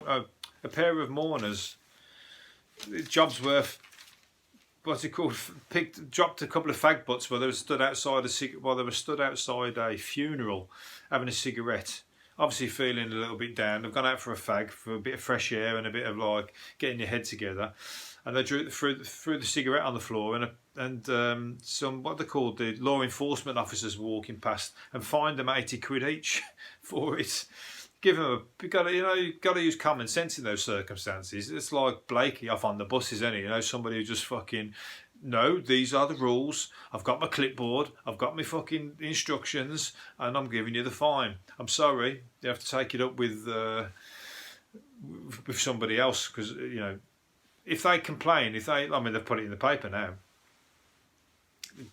a pair of mourners, Jobsworth, what's it called? Dropped a couple of fag butts while they were stood outside a funeral, having a cigarette. Obviously feeling a little bit down. They've gone out for a fag, for a bit of fresh air and a bit of like getting your head together. And they threw the cigarette on the floor, and some, what they called, the law enforcement officers walking past and fined them 80 quid each for it. Give them you got to use common sense in those circumstances. It's like Blakey off on the buses, isn't it? Somebody who just fucking, no, these are the rules. I've got my clipboard. I've got my fucking instructions, and I'm giving you the fine. I'm sorry, you have to take it up with somebody else, because if they complain, they've put it in the paper now.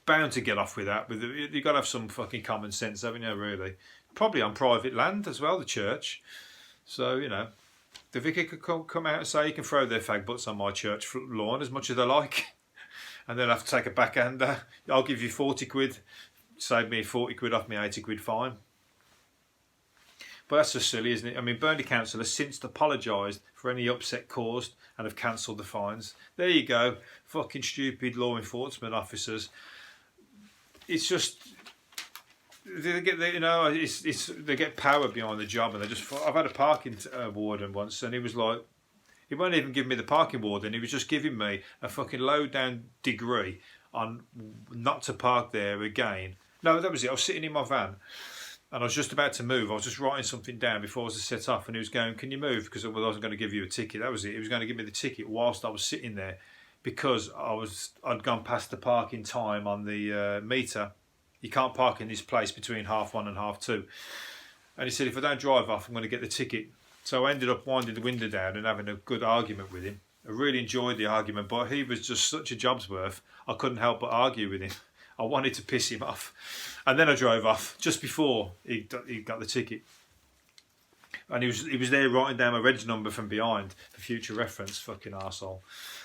Bound to get off with that. You've got to have some fucking common sense, haven't you? Really, probably on private land as well, the church. So the vicar could come out and say, you can throw their fag butts on my church lawn as much as they like. And then I have to take a backhander. I'll give you 40 quid. Save me 40 quid off my 80 quid fine. But that's just silly, isn't it? I mean, Burnley Council has since apologised for any upset caused and have cancelled the fines. There you go. Fucking stupid law enforcement officers. It's just, they get, they get power behind the job, and they just. I've had a parking warden once, and he was like, he won't even give me the parking warden. He was just giving me a fucking low down degree on not to park there again. No, that was it. I was sitting in my van, and I was just about to move. I was just writing something down before I was to set off, and he was going, "Can you move?" Because I wasn't going to give you a ticket. That was it. He was going to give me the ticket whilst I was sitting there, because I'd gone past the parking time on the meter. You can't park in this place between 1:30 and 2:30. And he said, if I don't drive off, I'm going to get the ticket. So I ended up winding the window down and having a good argument with him. I really enjoyed the argument, but he was just such a Jobsworth, I couldn't help but argue with him. I wanted to piss him off. And then I drove off just before he got the ticket. And he was there writing down my reg number from behind for future reference, fucking arsehole.